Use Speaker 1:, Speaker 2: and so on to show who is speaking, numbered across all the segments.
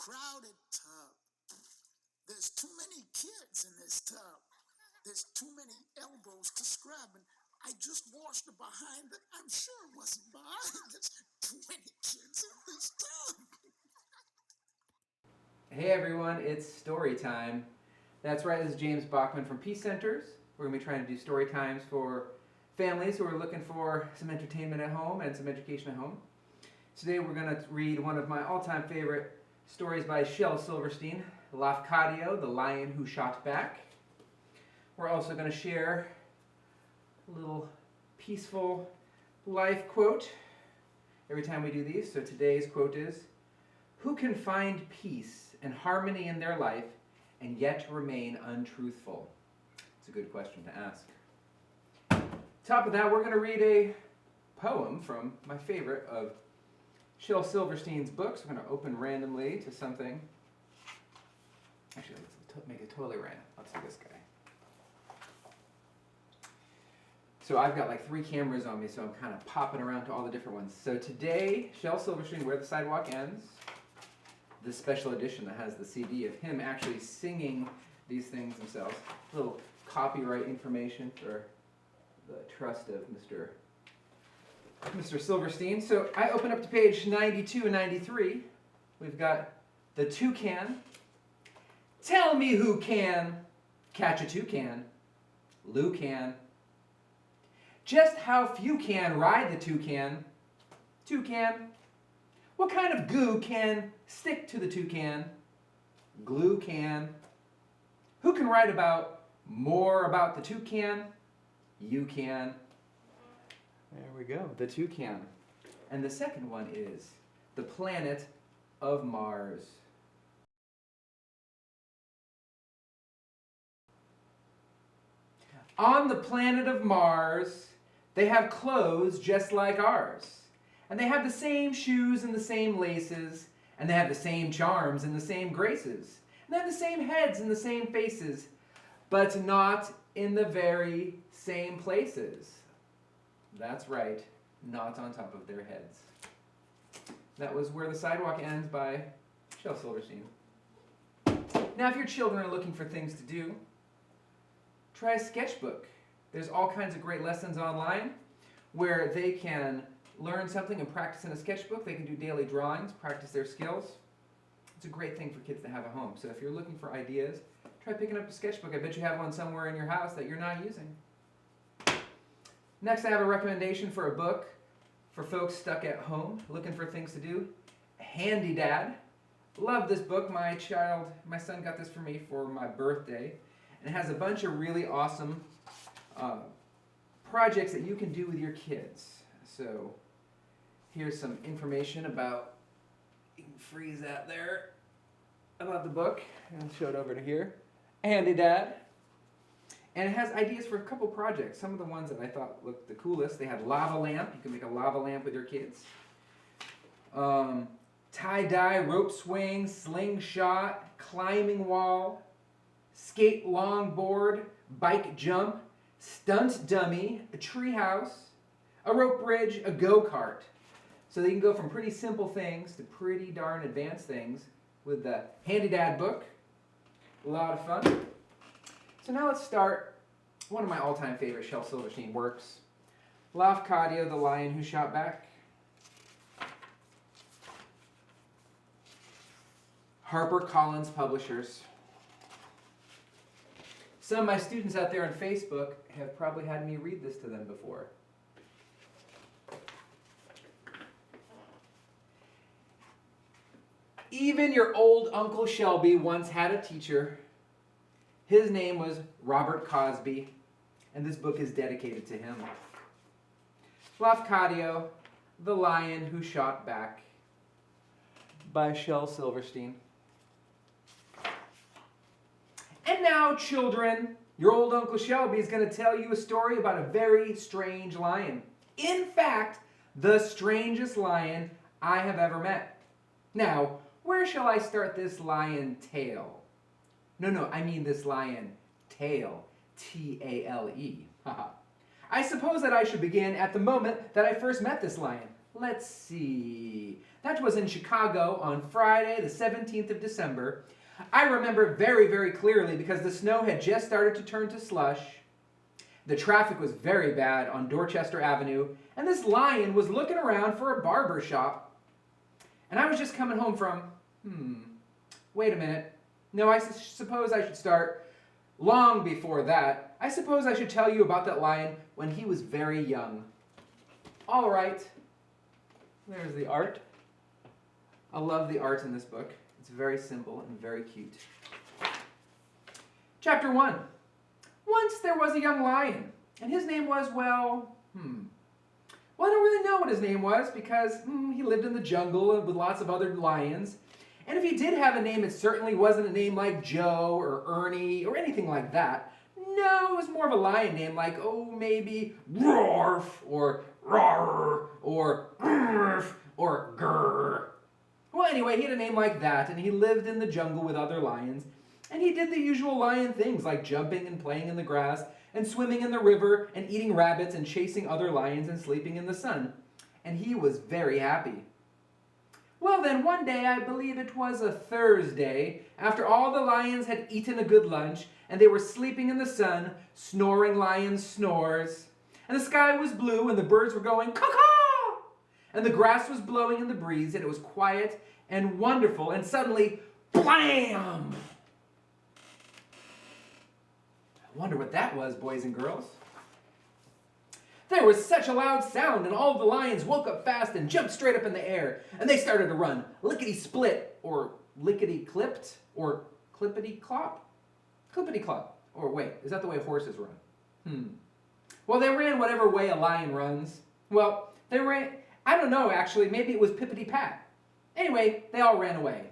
Speaker 1: crowded tub. There's too many kids in this tub. There's too many elbows to scrub, and I just washed the behind, but I'm sure it wasn't mine. There's too many kids in this tub.
Speaker 2: Hey everyone, it's Storytime. That's right, this is James Bauckman from Peace Centers. We're going to be trying to do story times for families who are looking for some entertainment at home and some education at home. Today we're going to read one of my all-time favorite stories by Shel Silverstein, Lafcadio, the Lion Who Shot Back. We're also going to share a little peaceful life quote every time we do these. So today's quote is, "Who can find peace and harmony in their life and yet remain untruthful?" It's a good question to ask. Top of that, we're going to read a poem from my favorite of Shel Silverstein's books. We're going to open randomly to something. Actually, let's make it totally random. Let's do this guy. So I've got like 3 cameras on me, so I'm kind of popping around to all the different ones. So today, Shel Silverstein, Where the Sidewalk Ends. This special edition that has the CD of him actually singing these things themselves. A little copyright information for the trust of Mr. Silverstein. So I open up to page 92 and 93. We've got the toucan. "Tell me who can catch a toucan. Lou can. Just how few can ride the toucan. Toucan. What kind of goo can stick to the toucan? Glue can. Who can write about more about the toucan? You can." There we go, the toucan. And the second one is the planet of Mars. "On the planet of Mars, they have clothes just like ours. And they have the same shoes and the same laces. And they have the same charms and the same graces. And they have the same heads and the same faces. But not in the very same places." That's right, not on top of their heads. That was Where the Sidewalk Ends by Shel Silverstein. Now, if your children are looking for things to do, try a sketchbook. There's all kinds of great lessons online where they can learn something and practice in a sketchbook. They can do daily drawings, practice their skills. It's a great thing for kids to have at home. So if you're looking for ideas, try picking up a sketchbook. I bet you have one somewhere in your house that you're not using. Next, I have a recommendation for a book for folks stuck at home, looking for things to do. Handy Dad. Love this book. My son got this for me for my birthday. And it has a bunch of really awesome projects that you can do with your kids. So here's some information about, you can freeze that there, about the book. I'll show it over to here. Handy Dad. And it has ideas for a couple projects. Some of the ones that I thought looked the coolest. They have lava lamp. You can make a lava lamp with your kids. Tie-dye, rope swing, slingshot, climbing wall, skate longboard, bike jump, stunt dummy, a tree house, a rope bridge, a go-kart. So they can go from pretty simple things to pretty darn advanced things with the Handy Dad book. A lot of fun. So now let's start one of my all-time favorite Shel Silverstein works, Lafcadio, the Lion Who Shot Back. HarperCollins Publishers. Some of my students out there on Facebook have probably had me read this to them before. "Even your old Uncle Shelby once had a teacher. His name was Robert Cosby, and this book is dedicated to him." Lafcadio, the Lion Who Shot Back by Shel Silverstein. "And now, children, your old Uncle Shelby is going to tell you a story about a very strange lion. In fact, the strangest lion I have ever met. Now, where shall I start this lion tale? No, I mean this lion tale. Tale. I suppose that I should begin at the moment that I first met this lion. let's see. That was in Chicago on Friday, the 17th of December. I remember very, very clearly because the snow had just started to turn to slush. The traffic was very bad on Dorchester Avenue, and this lion was looking around for a barber shop. And I was just coming home from, wait a minute. No, I suppose I should start long before that. I suppose I should tell you about that lion when he was very young. All right. There's the art. I love the art in this book. It's very simple and very cute. Chapter 1. Once there was a young lion, and his name was, well, I don't really know what his name was because he lived in the jungle with lots of other lions. And if he did have a name, it certainly wasn't a name like Joe or Ernie or anything like that. No, it was more of a lion name like, maybe Roarf or Rar or Grrf or Grrr. Well, anyway, he had a name like that, and he lived in the jungle with other lions, and he did the usual lion things like jumping and playing in the grass, and swimming in the river, and eating rabbits, and chasing other lions, and sleeping in the sun. And he was very happy. Well then, one day, I believe it was a Thursday, after all the lions had eaten a good lunch, and they were sleeping in the sun, snoring lion snores, and the sky was blue, and the birds were going caw-caw, and the grass was blowing in the breeze, and it was quiet and wonderful, and suddenly, blam! I wonder what that was, boys and girls. There was such a loud sound, and all the lions woke up fast and jumped straight up in the air, and they started to run, lickety-split, or lickety-clipped, or clippity-clop? Clippity-clop. Or wait, is that the way horses run? Well, they ran whatever way a lion runs. Well, they ran, I don't know actually, maybe it was pippity-pat. Anyway, they all ran away.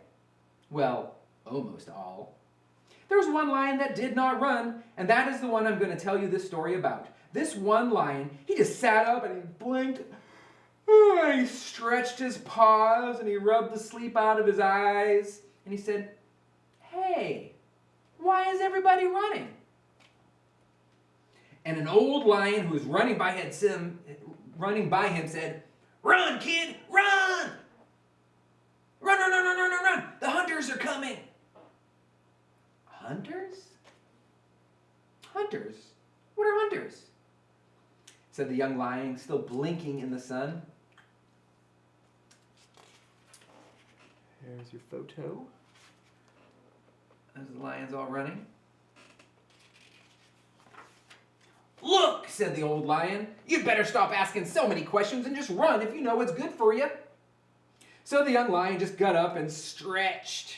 Speaker 2: Well, almost all. There was one lion that did not run, and that is the one I'm going to tell you this story about. This one lion, he just sat up and he blinked. He stretched his paws and he rubbed the sleep out of his eyes. And he said, "Hey, why is everybody running?" And an old lion who was running by him said, "Run, kid, run! Run, run, run, run, run, run, run! The hunters are coming!" Hunters? Hunters? What are hunters? Said the young lion, still blinking in the sun. There's your photo. There's the lions all running. "Look," said the old lion, "you'd better stop asking so many questions and just run if you know what's good for you." So the young lion just got up and stretched.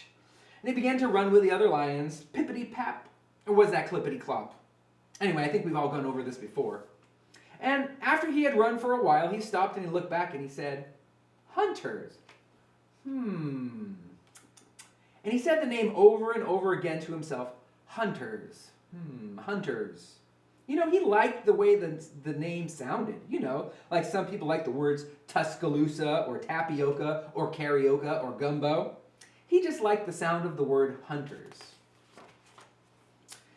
Speaker 2: And he began to run with the other lions, pippity-pap. Or was that clippity-clop? Anyway, I think we've all gone over this before. And after he had run for a while, he stopped and he looked back and he said, "Hunters. And he said the name over and over again to himself, hunters. Hunters. You know, he liked the way the name sounded. You know, like some people like the words Tuscaloosa or tapioca or carioca or gumbo. He just liked the sound of the word hunters.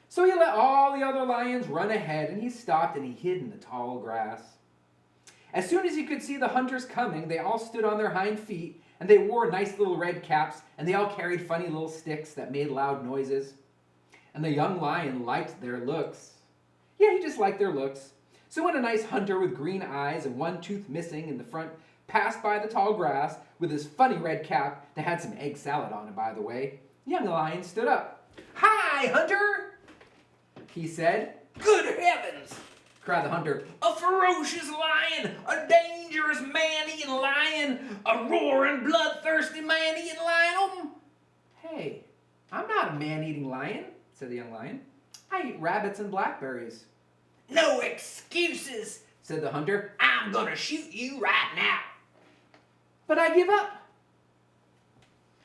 Speaker 2: So he let all the other lions run ahead, and he stopped and he hid in the tall grass. As soon as he could see the hunters coming, they all stood on their hind feet, and they wore nice little red caps, and they all carried funny little sticks that made loud noises. And the young lion liked their looks. Yeah, he just liked their looks. So when a nice hunter with green eyes and one tooth missing in the front passed by the tall grass with his funny red cap that had some egg salad on it, by the way, the young lion stood up. "Hi, hunter!" he said. "Good heavens!" cried the hunter. "A ferocious lion! A dangerous man-eating lion! A roaring, bloodthirsty man-eating lion! Hey, I'm not a man-eating lion," said the young lion. "I eat rabbits and blackberries." "No excuses," said the hunter. "I'm gonna shoot you right now." "But I give up."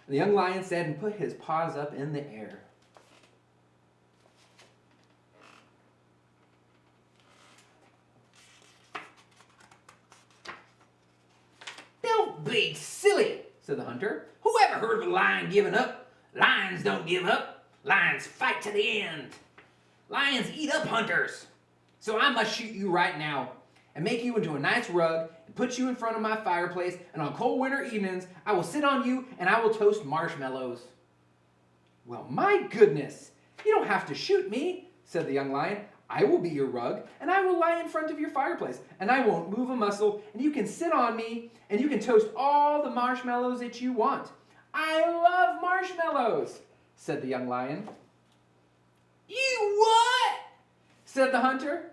Speaker 2: The young lion said and put his paws up in the air. "Don't be silly," said the hunter. "Who ever heard of a lion giving up? Lions don't give up. Lions fight to the end. Lions eat up hunters. So I must shoot you right now and make you into a nice rug and put you in front of my fireplace, and on cold winter evenings, I will sit on you and I will toast marshmallows." "Well, my goodness, you don't have to shoot me," said the young lion. "I will be your rug, and I will lie in front of your fireplace, and I won't move a muscle, and you can sit on me, and you can toast all the marshmallows that you want." "I love marshmallows," said the young lion. "You what?" said the hunter.